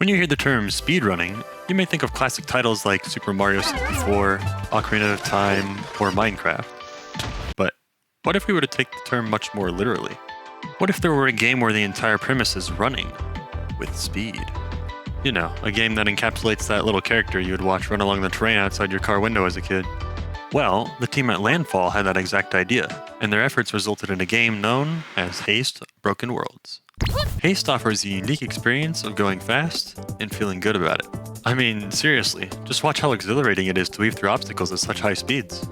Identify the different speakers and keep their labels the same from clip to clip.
Speaker 1: When you hear the term speedrunning, you may think of classic titles like Super Mario 64, Ocarina of Time, or Minecraft. But what if we were to take the term much more literally? What if there were a game where the entire premise is running with speed? You know, a game that encapsulates that little character you would watch run along the terrain outside your car window as a kid. Well, the team at Landfall had that exact idea, and their efforts resulted in a game known as Haste Broken Worlds. Haste offers a unique experience of going fast and feeling good about it. I mean, seriously, just watch how exhilarating it is to weave through obstacles at such high speeds.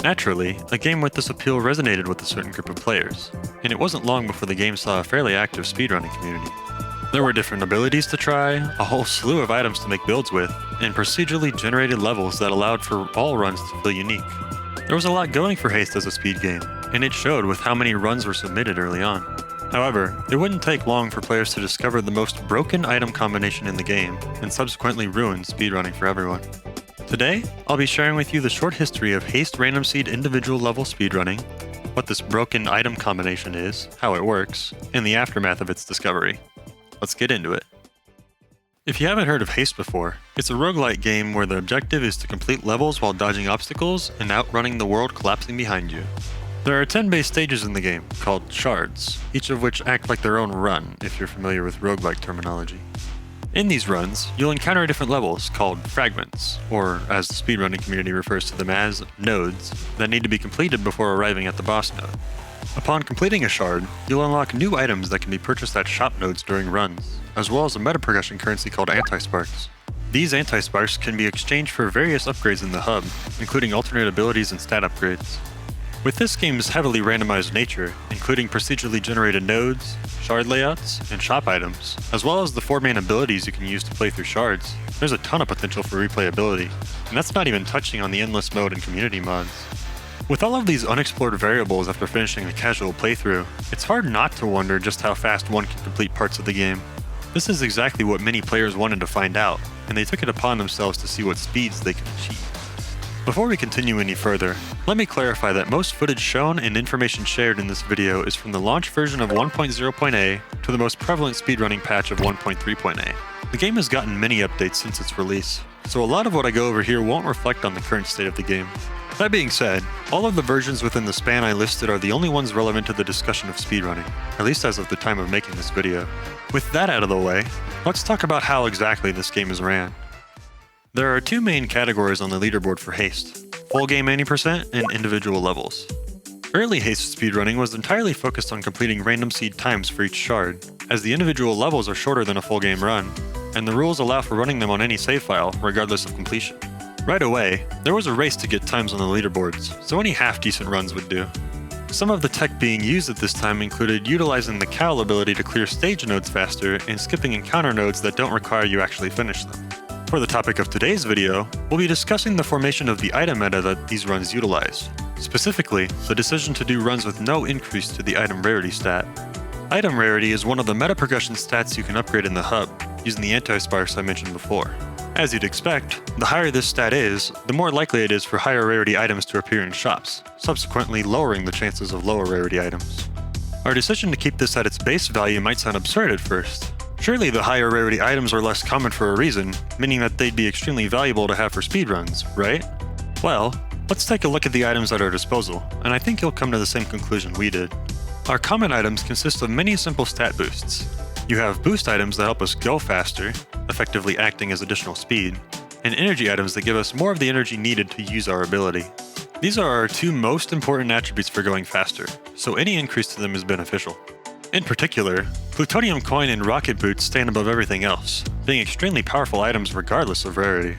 Speaker 1: Naturally, a game with this appeal resonated with a certain group of players, and it wasn't long before the game saw a fairly active speedrunning community. There were different abilities to try, a whole slew of items to make builds with, and procedurally generated levels that allowed for all runs to feel unique. There was a lot going for Haste as a speed game, and it showed with how many runs were submitted early on. However, it wouldn't take long for players to discover the most broken item combination in the game, and subsequently ruin speedrunning for everyone. Today, I'll be sharing with you the short history of Haste Random Seed individual level speedrunning, what this broken item combination is, how it works, and the aftermath of its discovery. Let's get into it. If you haven't heard of Haste before, it's a roguelike game where the objective is to complete levels while dodging obstacles and outrunning the world collapsing behind you. There are 10 base stages in the game, called shards, each of which act like their own run, if you're familiar with roguelike terminology. In these runs, you'll encounter different levels, called fragments, or as the speedrunning community refers to them as, nodes, that need to be completed before arriving at the boss node. Upon completing a shard, you'll unlock new items that can be purchased at shop nodes during runs, as well as a meta progression currency called anti-sparks. These anti-sparks can be exchanged for various upgrades in the hub, including alternate abilities and stat upgrades. With this game's heavily randomized nature, including procedurally generated nodes, shard layouts, and shop items, as well as the 4 main abilities you can use to play through shards, there's a ton of potential for replayability, and that's not even touching on the endless mode and community mods. With all of these unexplored variables after finishing a casual playthrough, it's hard not to wonder just how fast one can complete parts of the game. This is exactly what many players wanted to find out, and they took it upon themselves to see what speeds they could achieve. Before we continue any further, let me clarify that most footage shown and information shared in this video is from the launch version of 1.0.a to the most prevalent speedrunning patch of 1.3.a. The game has gotten many updates since its release, so a lot of what I go over here won't reflect on the current state of the game. That being said, all of the versions within the span I listed are the only ones relevant to the discussion of speedrunning, at least as of the time of making this video. With that out of the way, let's talk about how exactly this game is ran. There are 2 main categories on the leaderboard for Haste, full game 80% and individual levels. Early Haste speedrunning was entirely focused on completing random seed times for each shard, as the individual levels are shorter than a full game run, and the rules allow for running them on any save file, regardless of completion. Right away, there was a race to get times on the leaderboards, so any half-decent runs would do. Some of the tech being used at this time included utilizing the cowl ability to clear stage nodes faster and skipping encounter nodes that don't require you actually finish them. For the topic of today's video, we'll be discussing the formation of the item meta that these runs utilize. Specifically, the decision to do runs with no increase to the item rarity stat. Item rarity is one of the meta progression stats you can upgrade in the hub, using the anti-sparks I mentioned before. As you'd expect, the higher this stat is, the more likely it is for higher rarity items to appear in shops, subsequently lowering the chances of lower rarity items. Our decision to keep this at its base value might sound absurd at first. Surely the higher rarity items are less common for a reason, meaning that they'd be extremely valuable to have for speedruns, right? Well, let's take a look at the items at our disposal, and I think you'll come to the same conclusion we did. Our common items consist of many simple stat boosts. You have boost items that help us go faster, effectively acting as additional speed, and energy items that give us more of the energy needed to use our ability. These are our 2 most important attributes for going faster, so any increase to them is beneficial. In particular, Plutonium Coin and Rocket Boots stand above everything else, being extremely powerful items regardless of rarity.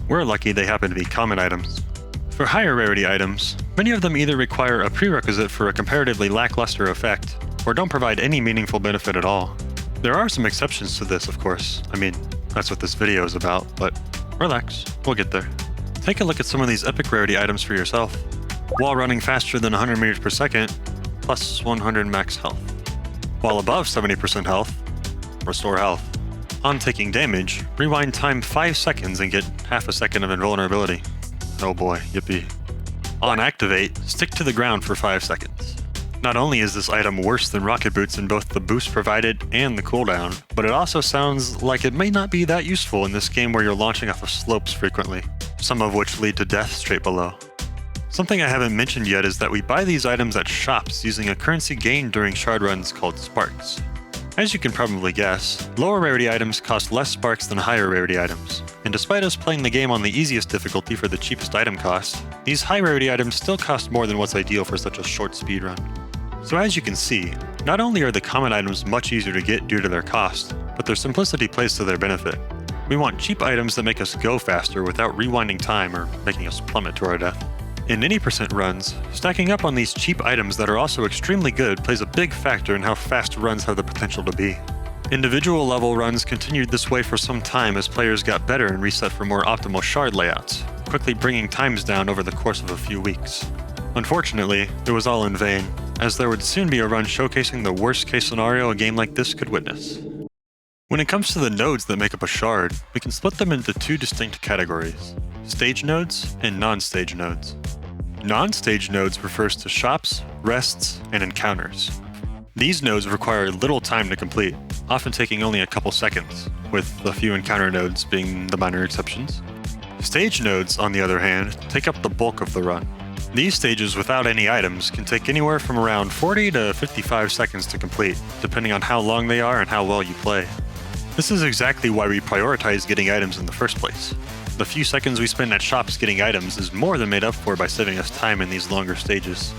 Speaker 1: We're lucky they happen to be common items. For higher rarity items, many of them either require a prerequisite for a comparatively lackluster effect, or don't provide any meaningful benefit at all. There are some exceptions to this, of course. I mean, that's what this video is about, but relax, we'll get there. Take a look at some of these epic rarity items for yourself. While running faster than 100 meters per second, plus 100 max health. While above 70% health, restore health. On taking damage, rewind time 5 seconds and get half a second of invulnerability. Oh boy, yippee. On activate, stick to the ground for 5 seconds. Not only is this item worse than rocket boots in both the boost provided and the cooldown, but it also sounds like it may not be that useful in this game where you're launching off of slopes frequently, some of which lead to death straight below. Something I haven't mentioned yet is that we buy these items at shops using a currency gained during shard runs called sparks. As you can probably guess, lower rarity items cost less sparks than higher rarity items, and despite us playing the game on the easiest difficulty for the cheapest item cost, these high rarity items still cost more than what's ideal for such a short speedrun. So as you can see, not only are the common items much easier to get due to their cost, but their simplicity plays to their benefit. We want cheap items that make us go faster without rewinding time or making us plummet to our death. In any percent runs, stacking up on these cheap items that are also extremely good plays a big factor in how fast runs have the potential to be. Individual level runs continued this way for some time as players got better and reset for more optimal shard layouts, quickly bringing times down over the course of a few weeks. Unfortunately, it was all in vain, as there would soon be a run showcasing the worst case scenario a game like this could witness. When it comes to the nodes that make up a shard, we can split them into two distinct categories: stage nodes and non-stage nodes. Non-stage nodes refers to shops, rests, and encounters. These nodes require little time to complete, often taking only a couple seconds, with a few encounter nodes being the minor exceptions. Stage nodes, on the other hand, take up the bulk of the run. These stages without any items can take anywhere from around 40 to 55 seconds to complete, depending on how long they are and how well you play. This is exactly why we prioritize getting items in the first place. The few seconds we spend at shops getting items is more than made up for by saving us time in these longer stages.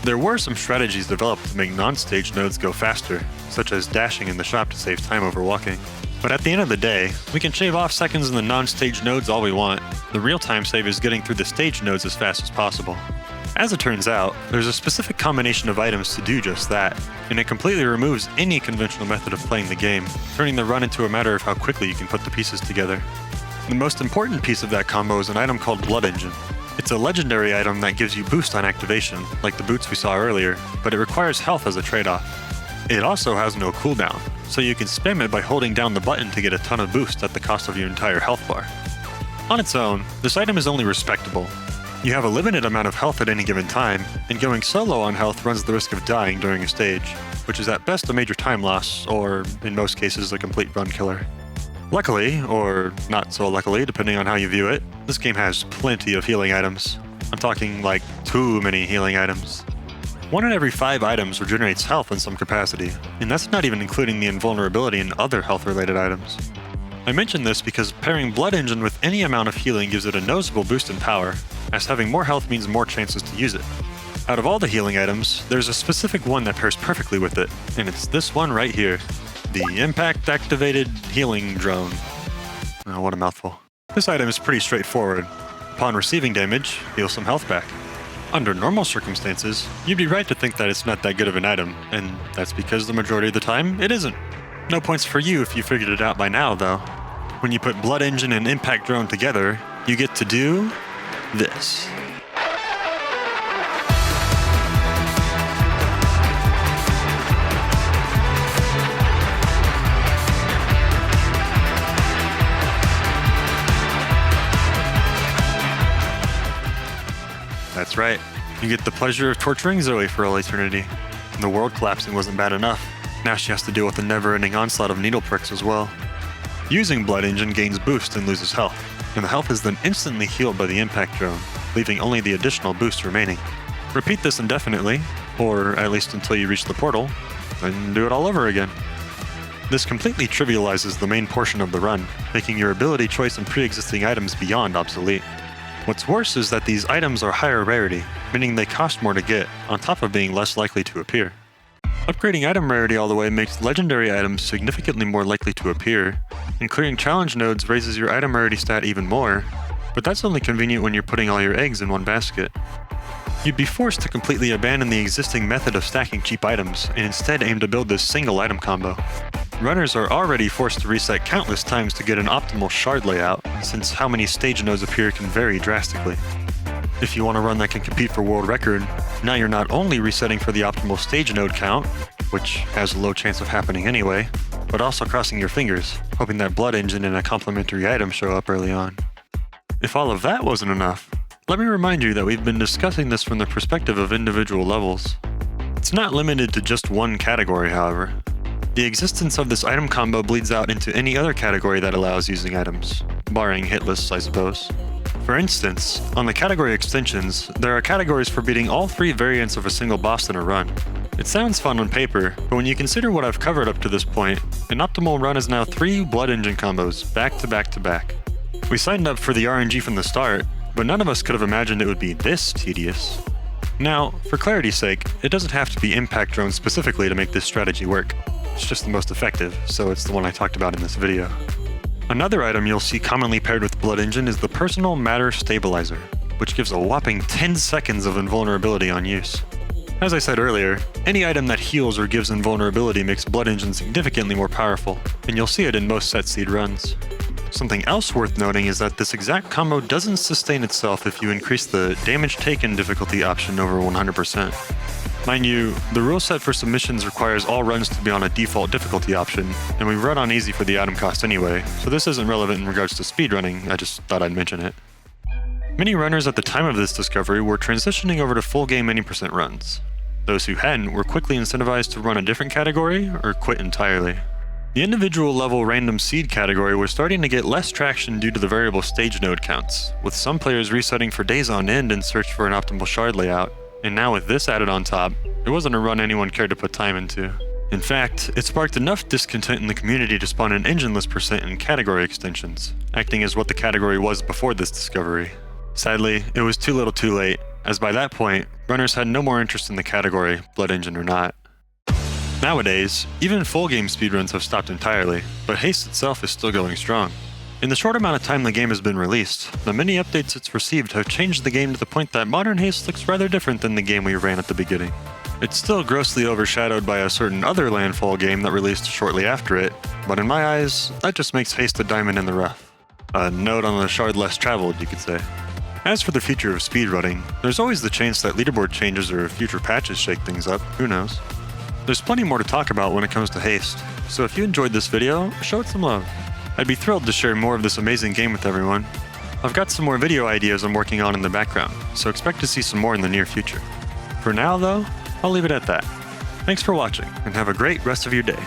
Speaker 1: There were some strategies developed to make non-stage nodes go faster, such as dashing in the shop to save time over walking. But at the end of the day, we can shave off seconds in the non-stage nodes all we want. The real time save is getting through the stage nodes as fast as possible. As it turns out, there's a specific combination of items to do just that, and it completely removes any conventional method of playing the game, turning the run into a matter of how quickly you can put the pieces together. The most important piece of that combo is an item called Blood Engine. It's a legendary item that gives you boost on activation, like the boots we saw earlier, but it requires health as a trade-off. It also has no cooldown, so you can spam it by holding down the button to get a ton of boost at the cost of your entire health bar. On its own, this item is only respectable. You have a limited amount of health at any given time, and going solo on health runs the risk of dying during a stage, which is at best a major time loss, or in most cases a complete run killer. Luckily, or not so luckily depending on how you view it, this game has plenty of healing items. I'm talking like too many healing items. 1 in every 5 items regenerates health in some capacity, and that's not even including the invulnerability and other health-related items. I mention this because pairing Blood Engine with any amount of healing gives it a noticeable boost in power, as having more health means more chances to use it. Out of all the healing items, there's a specific one that pairs perfectly with it, and it's this one right here. The Impact-Activated Healing Drone. Oh, what a mouthful. This item is pretty straightforward. Upon receiving damage, heal some health back. Under normal circumstances, you'd be right to think that it's not that good of an item, and that's because the majority of the time, it isn't. No points for you if you figured it out by now, though. When you put Blood Engine and Impact Drone together, you get to do this. That's right, you get the pleasure of torturing Zoe for all eternity. The world collapsing wasn't bad enough. Now she has to deal with the never-ending onslaught of needle pricks as well. Using Blood Engine gains boost and loses health, and the health is then instantly healed by the Impact Drone, leaving only the additional boost remaining. Repeat this indefinitely, or at least until you reach the portal, and do it all over again. This completely trivializes the main portion of the run, making your ability choice and pre-existing items beyond obsolete. What's worse is that these items are higher rarity, meaning they cost more to get, on top of being less likely to appear. Upgrading item rarity all the way makes legendary items significantly more likely to appear, and clearing challenge nodes raises your item rarity stat even more, but that's only convenient when you're putting all your eggs in one basket. You'd be forced to completely abandon the existing method of stacking cheap items, and instead aim to build this single item combo. Runners are already forced to reset countless times to get an optimal shard layout, since how many stage nodes appear can vary drastically. If you want a run that can compete for world record, now you're not only resetting for the optimal stage node count, which has a low chance of happening anyway, but also crossing your fingers, hoping that Blood Engine and a complementary item show up early on. If all of that wasn't enough, let me remind you that we've been discussing this from the perspective of individual levels. It's not limited to just one category, however. The existence of this item combo bleeds out into any other category that allows using items, barring hit lists, I suppose. For instance, on the category extensions, there are categories for beating all 3 variants of a single boss in a run. It sounds fun on paper, but when you consider what I've covered up to this point, an optimal run is now 3 Blood Engine combos, back to back to back. We signed up for the RNG from the start, but none of us could have imagined it would be this tedious. Now, for clarity's sake, it doesn't have to be impact drones specifically to make this strategy work. It's just the most effective, so it's the one I talked about in this video. Another item you'll see commonly paired with Blood Engine is the Personal Matter Stabilizer, which gives a whopping 10 seconds of invulnerability on use. As I said earlier, any item that heals or gives invulnerability makes Blood Engine significantly more powerful, and you'll see it in most set seed runs. Something else worth noting is that this exact combo doesn't sustain itself if you increase the damage taken difficulty option over 100%. Mind you, the rule set for submissions requires all runs to be on a default difficulty option, and we run on easy for the item cost anyway, so this isn't relevant in regards to speedrunning, I just thought I'd mention it. Many runners at the time of this discovery were transitioning over to full game any % runs. Those who hadn't were quickly incentivized to run a different category or quit entirely. The individual level random seed category was starting to get less traction due to the variable stage node counts, with some players resetting for days on end in search for an optimal shard layout, and now with this added on top, it wasn't a run anyone cared to put time into. In fact, it sparked enough discontent in the community to spawn an engineless % in category extensions, acting as what the category was before this discovery. Sadly, it was too little too late, as by that point, runners had no more interest in the category, Blood Engine or not. Nowadays, even full game speedruns have stopped entirely, but Haste itself is still going strong. In the short amount of time the game has been released, the many updates it's received have changed the game to the point that modern Haste looks rather different than the game we ran at the beginning. It's still grossly overshadowed by a certain other landfall game that released shortly after it, but in my eyes, that just makes Haste a diamond in the rough. A node on the shard less traveled, you could say. As for the future of speedrunning, there's always the chance that leaderboard changes or future patches shake things up, who knows. There's plenty more to talk about when it comes to Haste, so if you enjoyed this video, show it some love. I'd be thrilled to share more of this amazing game with everyone. I've got some more video ideas I'm working on in the background, so expect to see some more in the near future. For now though, I'll leave it at that. Thanks for watching, and have a great rest of your day.